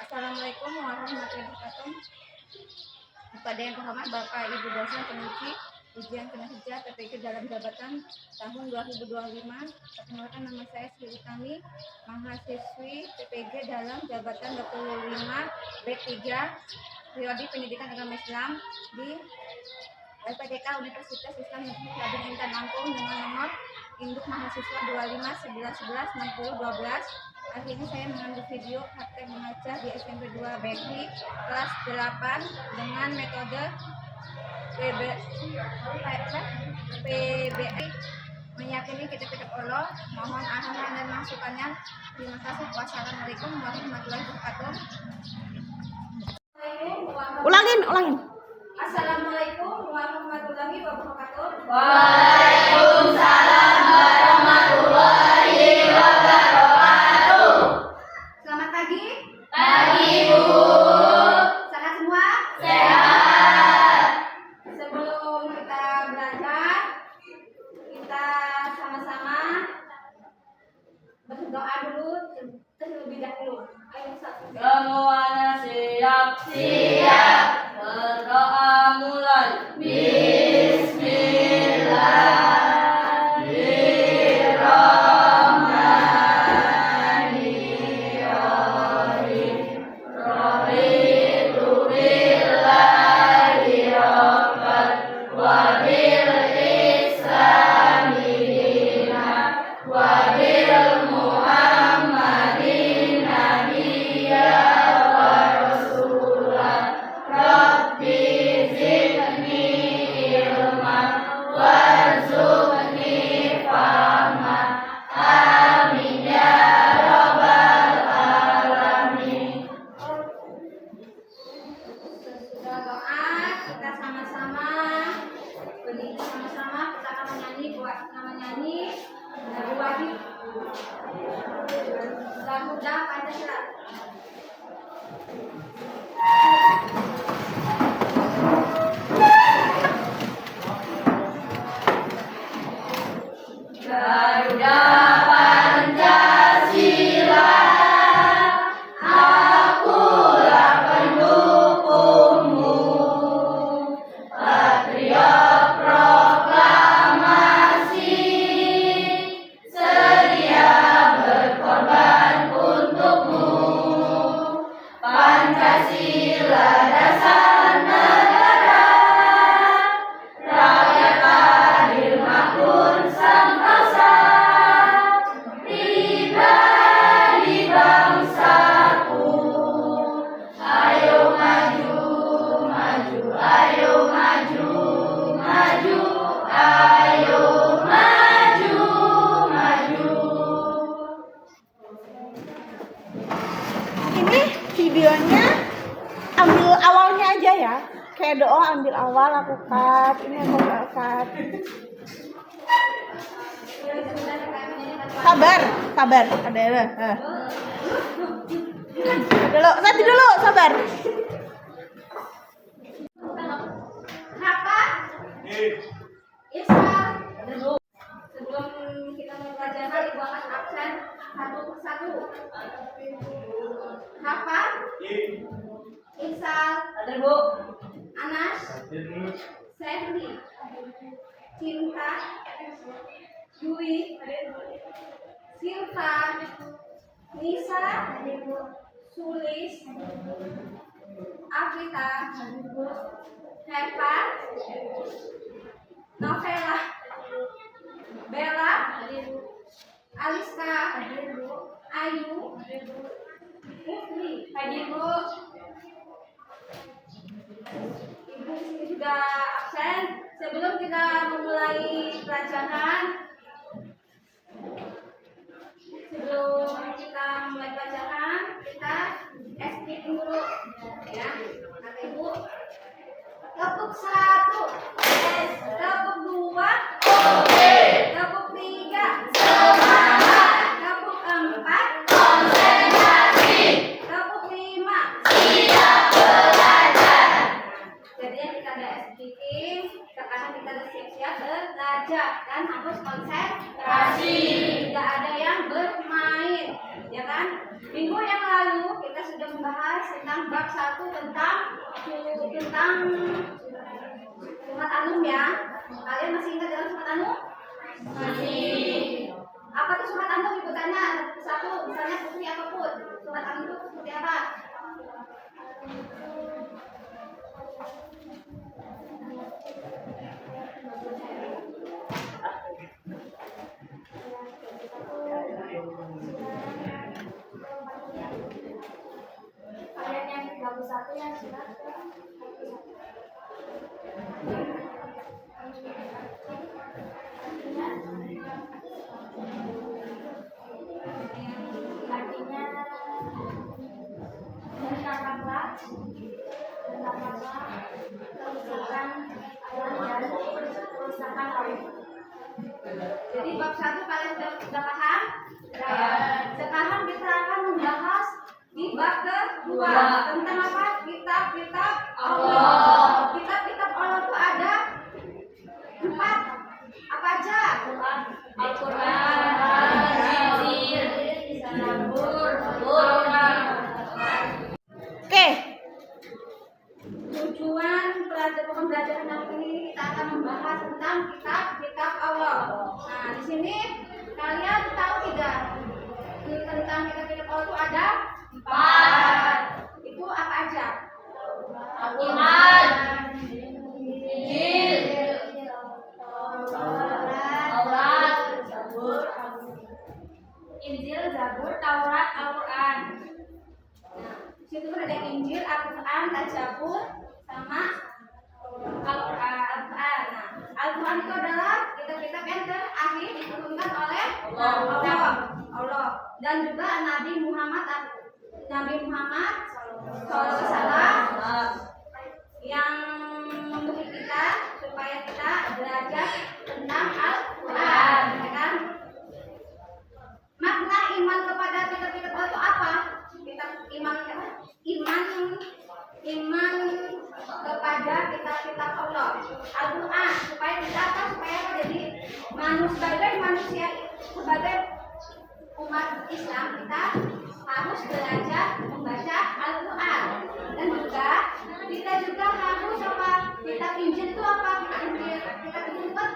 Assalamualaikum warahmatullahi wabarakatuh. Kepada yang terhormat Bapak Ibu dosen penguji ujian kinerja PPG dalam jabatan tahun 2025. Perkenalkan, nama saya Sri Utami, mahasiswi PPG dalam jabatan 25 B3 Prodi Pendidikan Agama Islam di LPDK Universitas Islam Negeri Labing Intan Lampung dengan nomor induk mahasiswa 25 11 11 60 12. Hari ini saya mengambil video praktek mengajar di SMP 2 BKI kelas 8 dengan metode PBI meyakini kitab-kitab Allah. Mohon arahan dan masukannya. Terima kasih. Wassalamualaikum warahmatullahi wabarakatuh. Ulangin. Assalamualaikum warahmatullahi wabarakatuh. Waalaikumsalam warahmatullahi wabarakatuh. Selamat pagi. Pagi, Bu. Sehat semua? Sehat. Sebelum kita belajar, kita sama-sama berdoa dulu terlebih dahulu. Ayo, satu. Semuanya siap. Siap. Berdoa mulai. Sesudah doa, kita sama-sama berdiri sama-sama, kita akan menyanyi, buat nama nyanyi lagu wajib Garuda Pancasila. Garuda Pancasila, akulah pendukungmu. Patriot proklamasi, sedia berkorban untukmu. Pancasila dasar negara, rakyat adil makmur sentosa, pribadi bangsaku. Ayo maju, maju, ayo maju, maju, ayo maju, maju. Ini videonya ambil awalnya aja ya. Kayak doa ambil awal aku cut. Ini aku nggak cut. Sabar. Ada. Nanti dulu, sabar. Apa? Isa. Sebelum kita mempelajari, Ibu akan absen satu persatu. Apa? Iksal, Ada, Bu. Anas, Sandy, Cinta, Dwi, Silva, Nisa, Sulis, Afrita, Heva, Novela, Bella, Aliska, Ayu, Mufli, hadir Bu. Ibu sini sudah absen. Sebelum kita memulai pelajaran, kita SPM dulu, ya. Kata Ibu, tepuk 1, tepuk 2, tepuk 3, Semangat, tepuk 4, konsentrasi, tepuk 5. siap belajar. Jadi kita ada SPM, sekarang kita ada siap-siap belajar dan harus konsentrasi. Tidak ada yang bermain, ya kan? kan? Minggu yang lalu kita sudah membahas tentang bab 1 tentang surat An-Nun ya. Kalian masih ingat dengan surat An-Nun? Masih. Apa tuh surat An-Nun? Ibu tanya satu, misalnya Putri apapun. Surat An-Nun itu seperti apa? Ayat yang 31 ya surat. Artinya berkatakanlah kerusakan alam dan kerusakan laut. Jadi bab 1 kalian sudah paham? Sekarang kita akan membahas di bab kedua tentang apa? Kitab-kitab Allah. Kitab-kitab Allah itu ada 4. Apa aja? Al-Quran, Injil, Zabur, Taurat. Oke, Tujuan pembelajaran kali ini kita akan membahas tentang kitab-kitab Allah. Nah, di sini kalian tahu tidak? Tentang kitab-kitab Allah itu ada 4. Itu apa aja? Al-Quran, Injil, Taurat, Zabur, Injil, Zabur, Taurat, Al-Quran. Di situ ada Injil, Al-Quran, dan Zabur, sama Al-Quran. Nah, Al-Quran itu adalah kitab-kitab yang terakhir diturunkan oleh Allah. Dan juga Nabi Muhammad SAW yang memberi kita supaya kita belajar tentang Al-Quran, ya kan? Makna iman kepada kitab-kitab Allah itu apa? Iman kepada kitab-kitab Allah, Al-Quran, supaya kita apa? Supaya jadi manusia, sebagai umat Islam kita harus belajar membaca Al-Quran, dan juga kita juga harus apa? Kitab Injil itu apa? Kitab Injil itu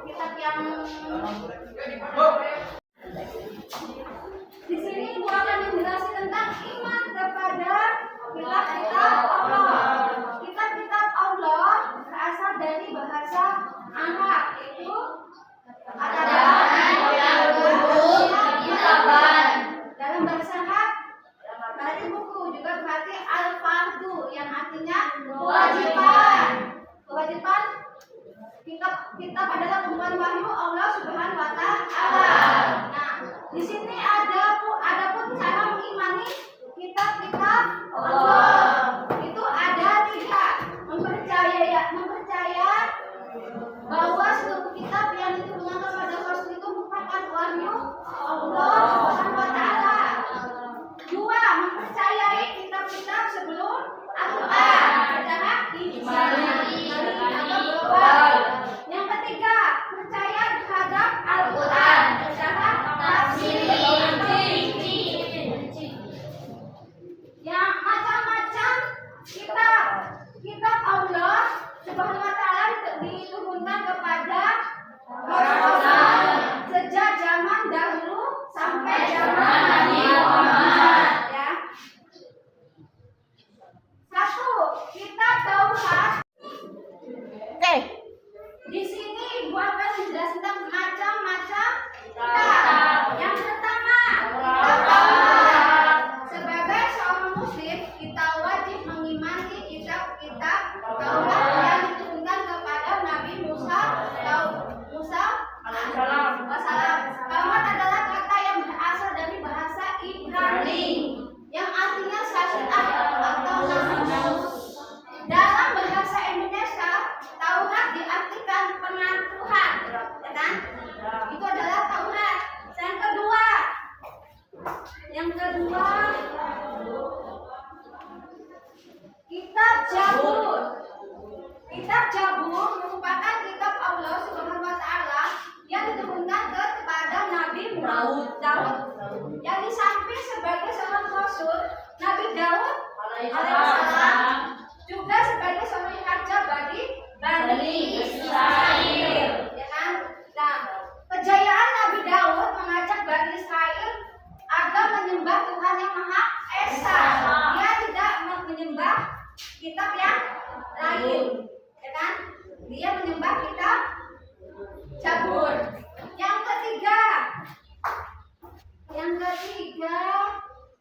kitab yang di sini Ibu akan menjelaskan tentang iman kepada kitab-kitab Allah. Kitab-kitab Allah berasal dari bahasa Arab, yaitu dalam bahasa Arab berarti buku, juga berarti al-fardu yang artinya kewajiban. Daud. Yang di samping sebagai seorang rasul, Nabi Daud alaihissalam juga sebagai seorang raja bagi Bani Israel. Ya kan? Nah, kejayaan Nabi Daud mengajak Bani Israel agar menyembah Tuhan yang Maha Esa. Dia tidak menyembah kitab yang lain, ya kan? Dia menyembah kitab Zabur. Yang ketiga,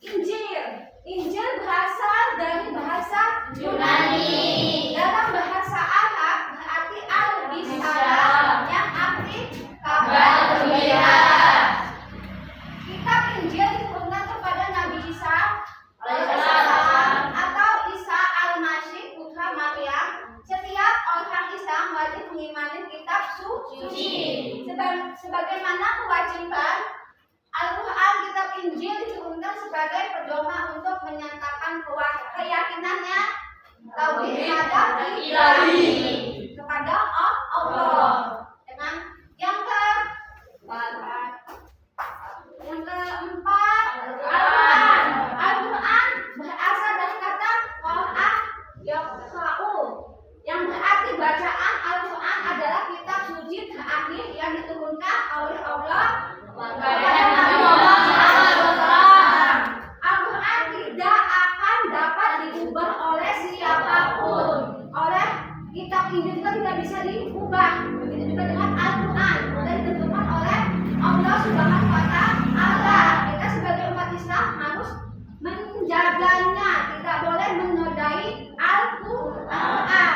Injil. Injil berasal dari bahasa Yunani. Dalam bahasa Arab berarti al-bisyarah, yang arti kabar gembira. Kitab Injil diturunkan kepada Nabi Isa atau Isa al-Masih putra Maryam. Setiap orang Islam wajib mengimani kitab suci. Sebagaimana kewajiban Al-Quran, kitab Injil diturunkan sebagai pedoman untuk menyatakan keyakinannya tauhid ilahi kepada Allah. Dengan yang keempat, Al-Quran berasal dari kata Qur'an yaqra'u, yang berarti bacaan. Al-Quran adalah kitab suci terakhir yang diturunkan oleh Allah kepada Nabi Muhammad. Al-Quran tidak akan dapat diubah oleh siapapun. Oleh kitab Injil juga tidak bisa diubah. Begitu juga dengan Al-Quran, sudah ditentukan oleh Allah Subhanahu wa Ta'ala. Kita sebagai umat Islam harus menjaganya, tidak boleh menodai Al-Quran.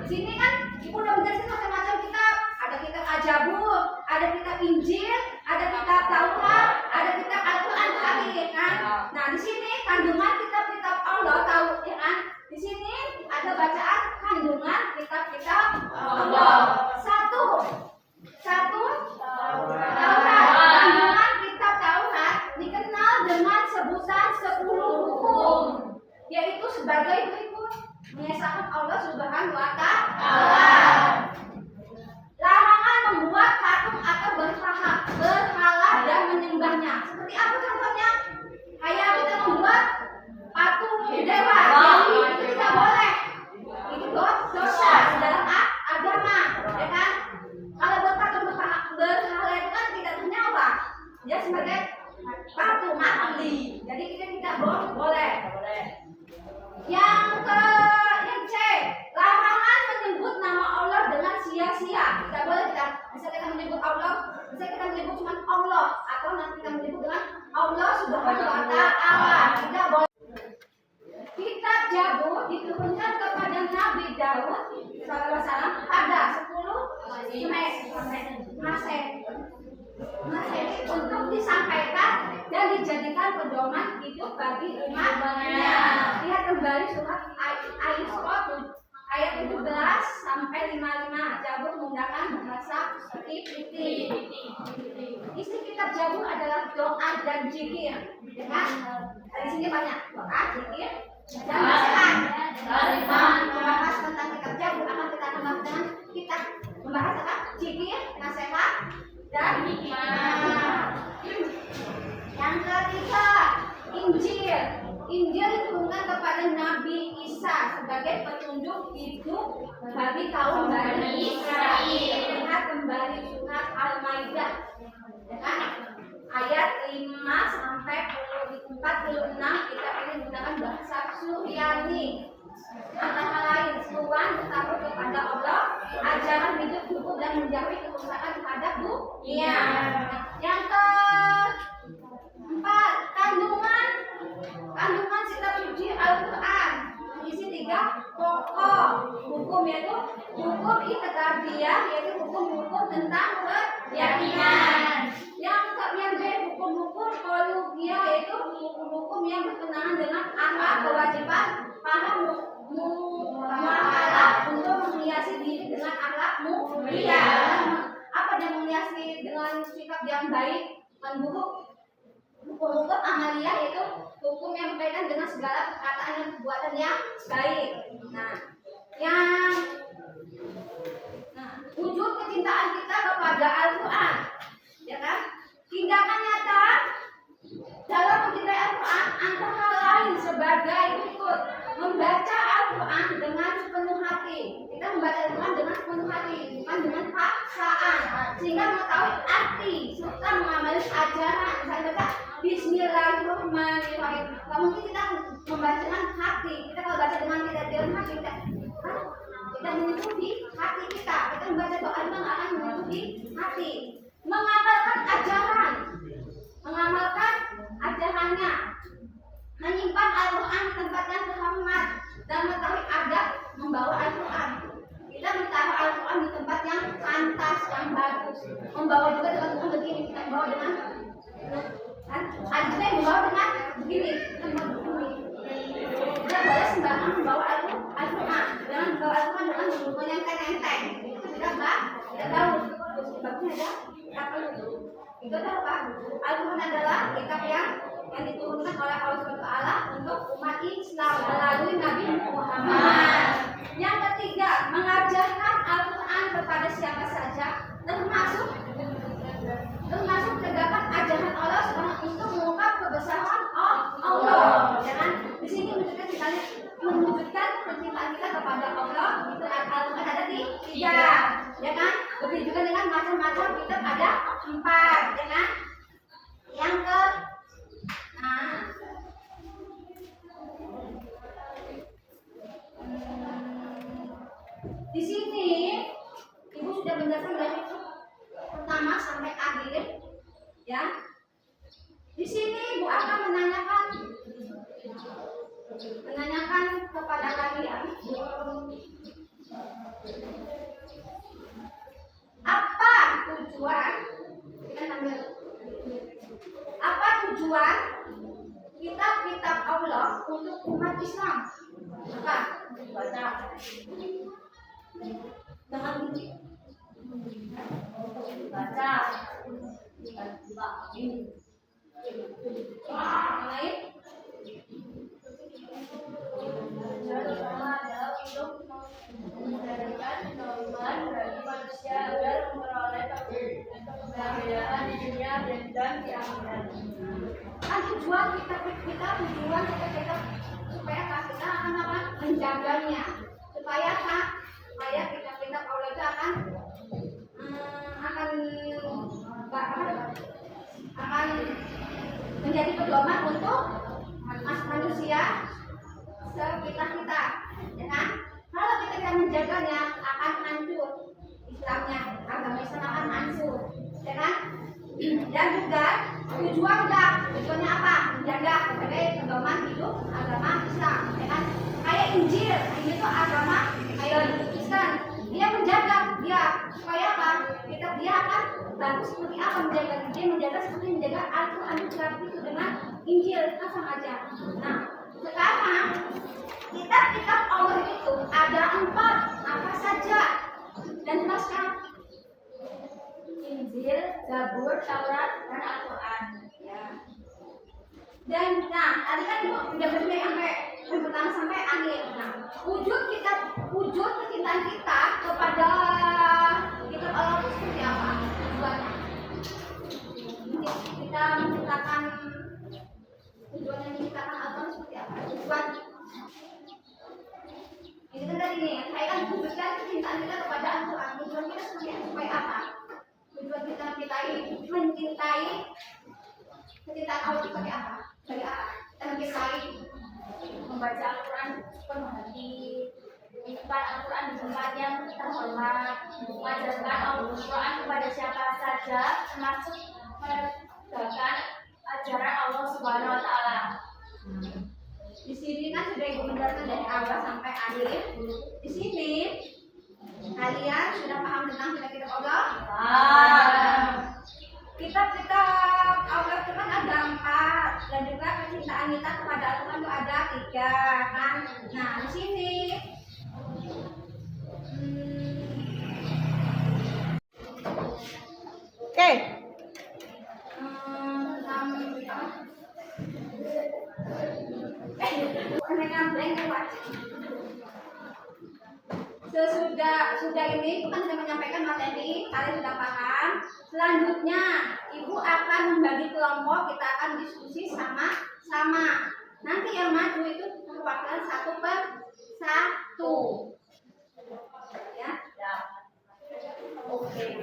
Di sini kan Ibu udah menjelaskan macam-macam kitab. Ada kitab Al-Zabur, ada kitab Injil, ada kitab Taurat, ada kitab Al-Quran terakhir kan. Nah, di sini kandungan kitab-kitab Allah tahu ya kan. Di sini ada bacaan kandungan kitab-kitab Allah. Satu Taurat. Kandungan kitab Taurat dikenal dengan sebutan 10 hukum, yaitu sebagai berikut: mengesahkan Allah Subhanahu wa Ta'ala, larangan membuat patung atau berhala dan menyembahnya. Seperti apa contohnya? Kayak kita membuat patung dewa, itu tidak boleh. Itu dosa dalam agama, ya kan? Kalau buat patung berhala itu kan tidak bernyawa, dia sebagai patung mati. Jadi kita tidak boleh. Yang C, larangan menyebut nama Allah dengan sia-sia. Tidak boleh bisa kita menyebut Allah, bisa kita menyebut cuma Allah, atau nanti kita menyebut dengan Allah Subhanahu wa Ta'ala. Tidak boleh. Kitab Zabur diturunkan kepada Nabi Daud SAW pada 10 Masehi untuk disampaikan dan dijadikan pedoman hidup bagi umatnya. Lihat kembali surat Al-Isra ayat 17 sampai 55. Zabur menggunakan bahasa titik. Isi kitab Zabur adalah doa dan zikir. Ya kan? Di sini banyak doa, zikir, dan nasihat. Membahas tentang kitab Zabur akan kita tambah dengan kita membahas apa? Zikir, nasihat, dan yang ketiga, Injil. Injil diturunkan kepada Nabi Isa sebagai petunjuk hidup bagi kaum Bani Israel. Lihat kembali surat Al-Maidah, ya kan? Ayat 5 sampai 46. Kita ini menggunakan bahasa Suryani. Antara lain seruan bertakwa kepada Allah, ajaran hidup cukup dan menjauhi kerusakan terhadap dunia. Yang keempat, kandungan kitab suci Al-Quran berisi 3 pokok hukum, yaitu hukum i'tiqadiyah, yaitu hukum-hukum tentang keyakinan. Yang B, hukum-hukum qulubiyah, yaitu hukum-hukum yang berkenaan dengan akhlak, kewajiban, paham, muamalah untuk menghiasi diri dengan akhlak mulia. Apa yang menghiasi dengan sikap yang baik dan buruk? Hukum amaliyah, yaitu hukum yang berkaitan dengan segala perkataan dan perbuatan yang baik. Nah, wujud kecintaan kita kepada Al-Quran, ya kan? Tindakan nyata dalam mencintai Al-Quran antara lain sebagai berikut: membaca Al-Quran dengan sepenuh hati. Kita membaca Al-Quran dengan sepenuh hati, bukan dengan paksaan, sehingga mengetahui arti serta mengamali ajaran. Misalnya baca Bismillahirrahmanirrahim. Gak mungkin kita membaca dengan hati. Kita kalau baca dengan tidak dengan hati, kita menyentuh di hati kita. Kita membaca doa itu nggak akan menyentuh di hati. Mengamalkan ajarannya, menyimpan Al-Quran di tempat yang terhormat dan mengetahui adab membawa Al-Quran. Kita menaruh Al-Quran di tempat yang pantas, yang bagus. Membawa juga dengan buku begini, kita membawa dengan ada juga yang membawa dengan begini, kita membawa begini. Tidak boleh sembarangan membawa Al-Quran. Jangan membawa Al-Quran dengan buku yang enteng-enteng. Itu tidak bagus. Sebabnya ada apa itu? Itu adalah apa? Al-Quran adalah kitab yang diturunkan oleh Allah SWT untuk umat Islam melalui Nabi Muhammad. Yang ketiga, mengajarkan Al-Quran kepada siapa saja, termasuk menegakkan ajaran Allah SWT untuk mengungkap kebesaran Allah. Jangan di sini menunjukkan kecintaan kita kepada Allah. Itu Al-Quran ada di 3, ya kan? Begitu juga dengan macam-macam kitab ada 4, ya kan? Yang ke di sini Ibu sudah menjelaskan dari pertama sampai akhir, ya. Di sini Ibu akan menanyakan kepada kalian apa tujuan kitab-kitab Allah untuk umat Islam. Apa? Baca. Jangan baca. Lain? Tujuan utama adalah untuk memberikan kemampuan bagi manusia agar memperoleh kebahagiaan di dunia dan di akhirat. Kan tujuan kita supaya kita akan menjaganya, supaya kitab Allah itu akan menjadi pedoman untuk manusia sekitar kita, ya kan? Kalau kita tidak menjaganya akan hancur Islamnya, agama Islam akan hancur, ya kan? Dan juga tujuannya apa? Menjaga sebagai pedoman hidup agama Islam, ya kan? Kayak Injil itu agama Kristen, dia menjaga supaya apa? Dia akan bagus seperti apa menjaga seperti menjaga Al-Quran itu dengan Injil sama aja. Nah, sekarang kitab Allah itu ada 4, apa saja? Dan jelaskan. Injil, Zabur, Taurat, dan Al-Quran. Ya. Dan tadi kan Ibu udah berdiri sampai pertama sampai akhir. Nah, wujud kecintaan kita kepada kitab Allah itu seperti apa? Tujuannya. Kita menciptakan tujuannya menciptakan Al-Quran seperti apa? Tujuan. Ini kan tadi nih, saya kan wujudkan kecintaan kita kepada Al-Quran. Tujuan kita seperti apa? Supaya apa? Tujuan kita mencintai kecintaan Allah seperti apa? Dari apa? Kita mencintai Membaca Al-Quran penuh hati, menyimpan Al-Quran di tempat yang terhormat, mengajarkan Al-Quran kepada siapa saja, termasuk menegakkan ajaran Allah Subhanahu Wa Taala. Di sini kan sudah Ibu menjelaskan dari awal sampai akhir. Di sini kalian sudah paham tentang kitab-kitab Allah? Kitab-kitab Allah itu kan ada 4, dan juga kecintaan kita kepada Al-Quran itu ada 3, kan? Nah, di sini Oke. sudah ini kan sudah menyampaikan materi, kalian sudah paham. Selanjutnya ibu akan membagi kelompok, kita akan diskusi sama-sama. Nanti yang maju itu perwakilan 1/1. Ya. Oke.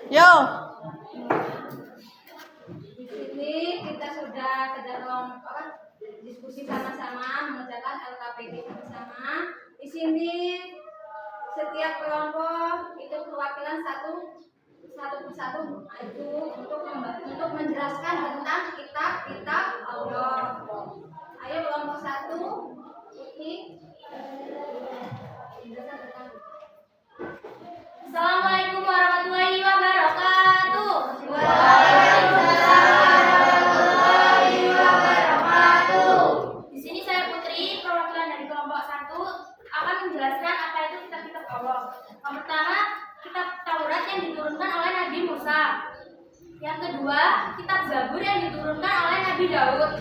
Yo. Di sini kita sudah ke dalam diskusi sama-sama, mengerjakan LKPD bersama. Di sini setiap kelompok itu perwakilan satu persatu itu untuk menjelaskan tentang kitab Allah. Ayo kelompok 1 ini menjelaskan tentang. Assalamualaikum warahmatullahi wabarakatuh. Di sini saya Putri, perwakilan dari kelompok 1 akan menjelaskan apa itu kitab-kitab Allah. Yang pertama, kitab Taurat yang diturunkan oleh Nabi Musa. Yang kedua, kitab Zabur yang diturunkan oleh Nabi Daud.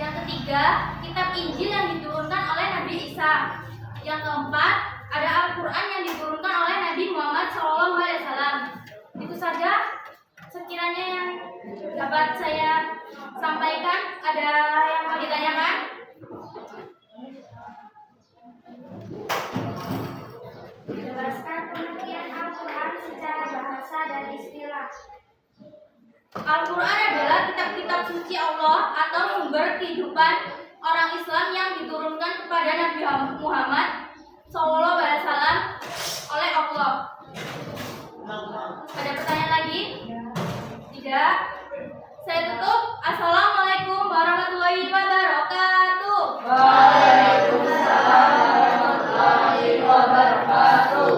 Yang ketiga, kitab Injil yang diturunkan oleh Nabi Isa. Yang keempat, ada Al-Quran yang diturunkan oleh Nabi Muhammad SAW. Itu saja sekiranya yang dapat saya sampaikan. Ada yang mau ditanyakan? Jelaskan pengertian Al-Quran secara bahasa dan istilah. Al-Quran adalah kitab-kitab suci Allah atau sumber kehidupan orang Islam yang diturunkan kepada Nabi Muhammad SAW oleh Allah. Ada pertanyaan lagi? Tidak? Saya tutup. Assalamualaikum warahmatullahi wabarakatuh. Waalaikumsalam warahmatullahi wabarakatuh.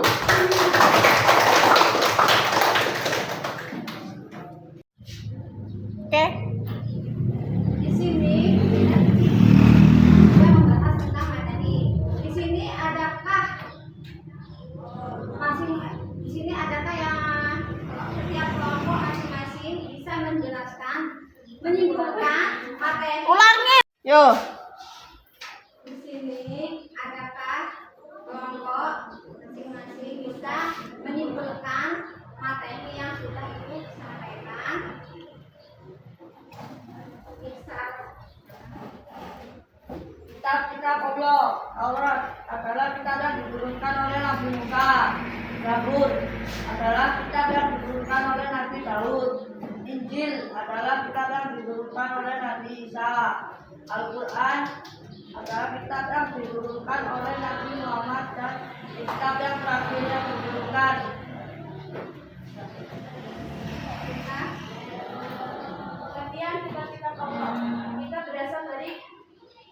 Oke. Di sini kita membahas tentang materi. Di sini adakah yang setiap kelompok masing-masing bisa menjelaskan, menyimpulkan materi? Ulangi. Yo. Di sini adakah kelompok masing-masing bisa menyimpulkan materi yang sudah ibu sampaikan? Kitab Allah, Taurat adalah kitab yang diturunkan oleh Nabi Musa. Zabur adalah kitab yang diturunkan oleh Nabi Daud. Injil adalah kitab yang diturunkan oleh Nabi Isa. Al-Quran adalah kitab yang diturunkan oleh Nabi Muhammad dan kitab yang terakhir yang diturunkan. Pengertian kitab-kitab Allah. Kita berasal dari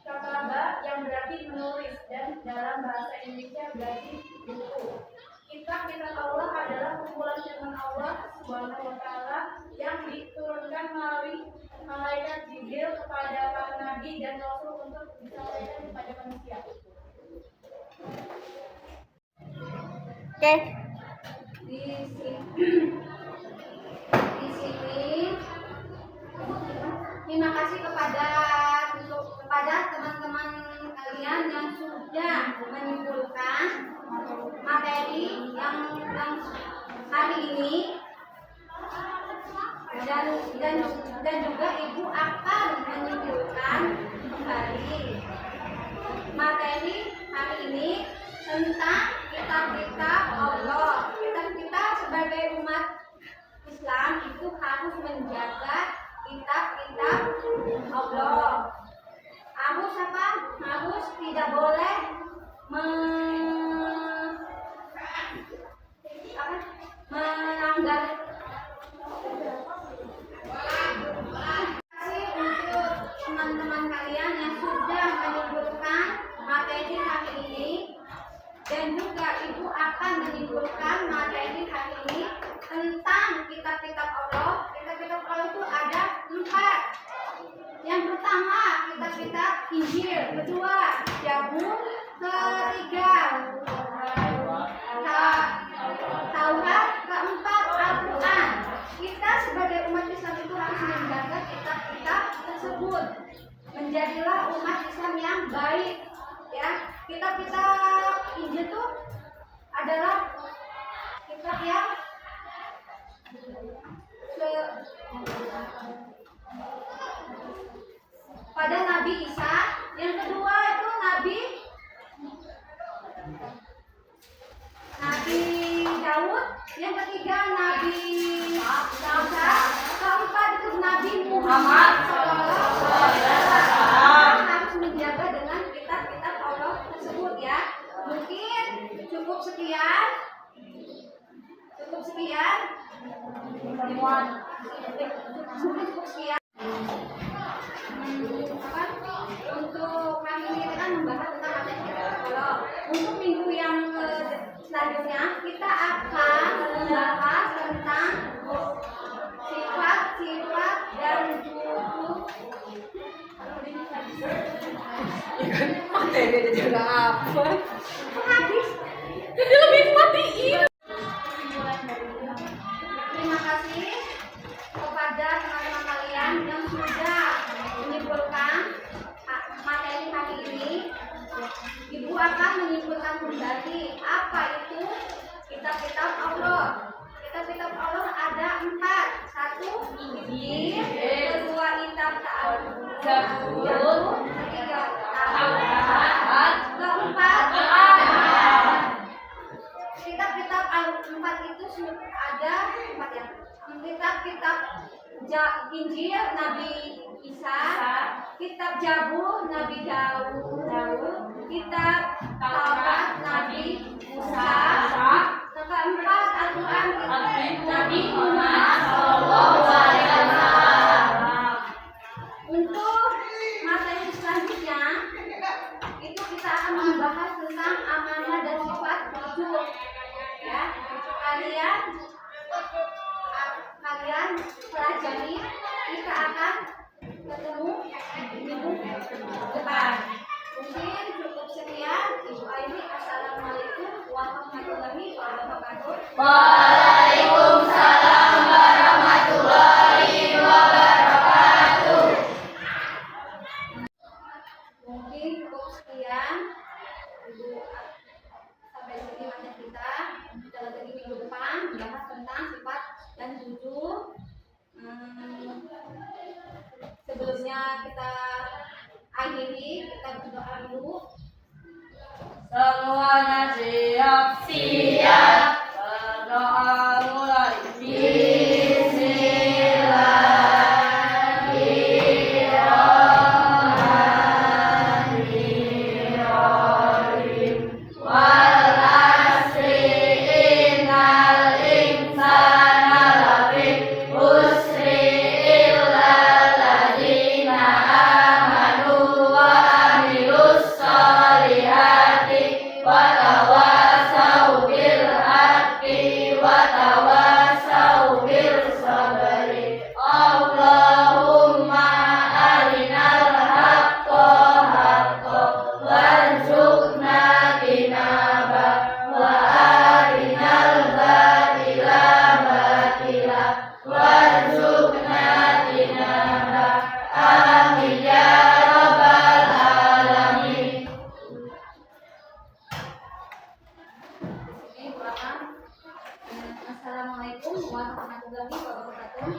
kata ba yang berarti menulis dan dalam bahasa Indonesia berarti buku. Kitab Allah adalah kumpulan firman Allah Subhanahu wa taala yang diturunkan melalui malaikat Jibril kepada para nabi dan rasul untuk disampaikan kepada manusia. Oke. Di sini terima kasih kepada teman-teman kalian yang sudah menyimpulkan materi yang hari ini, dan juga ibu akan menyimpulkan kembali materi hari ini tentang kitab-kitab Allah. Kita sebagai umat Islam itu harus menjaga kitab-kitab Allah. Harus tidak boleh melanggar. Untuk teman-teman kalian yang sudah menyimpulkan materi hari ini, dan juga ibu akan menyimpulkan materi hari ini tentang kitab-kitab Allah. Kitab-kitab Allah itu ada 4. Yang pertama kitab-kitab Injil, kedua Zabur, ketiga Taurat, keempat Al-Quran. Kita sebagai umat Islam itu harus menjaga kitab-kitab tersebut. Menjadilah umat Islam yang baik. Ya, kitab-kitab Injil itu adalah kitab yang pada Nabi Isa, yang kedua itu Nabi Daud, yang ketiga Nabi Musa, keempat itu Nabi Muhammad SAW. Harus menjaga dengan kitab-kitab Allah tersebut ya. Mungkin cukup sekian. Cukup sekian. Untuk kali ini kita membahas tentang materi kitab Allah. Untuk minggu yang selanjutnya kita akan membahas tentang sifat-sifat dan wujud. Materi ada juga apa? Habis. Jadi lebih matiin. Terima kasih kepada teman-teman kalian yang sudah menyimpulkan materi hari ini. Ibu akan menyimpulkan kembali apa itu kitab-kitab Allah. Kitab-kitab Allah ada 4. 1 Injil, kedua kitab Zabur, ketiga Taurat, keempat Al-Quran. Kitab-kitab Al-4 itu ada 4 ya. Kitab-kitab Injil Nabi Isa, kitab Zabur Nabi Daud, kitab Taurat Nabi Musa, keempat Al-Quran Nabi Muhammad SAW. Untuk materi selanjutnya itu kita akan membahas tentang amanah dan sifat wujud. Ya, kalian pelajari. Kita akan ketemu minggu depan. Mungkin cukup sekian. Ibu Aini, assalamualaikum warahmatullahi wabarakatuh. Waalaikumsalam warahmatullahi wabarakatuh. Mungkin cukup sekian. Ibu, sampai sini materi kita. Kita lagi minggu depan membahas tentang sifat dan wujud. Sebelumnya kita akhiri, kita berdoa dulu. Semuanya siap. Siap. Berdoa mulai. Bismillahirrahmanirrahim. Wal asri innal insana lafi khusri illa alladzina amanu wa amilus solihati wa Assalamualaikum warahmatullahi wabarakatuh.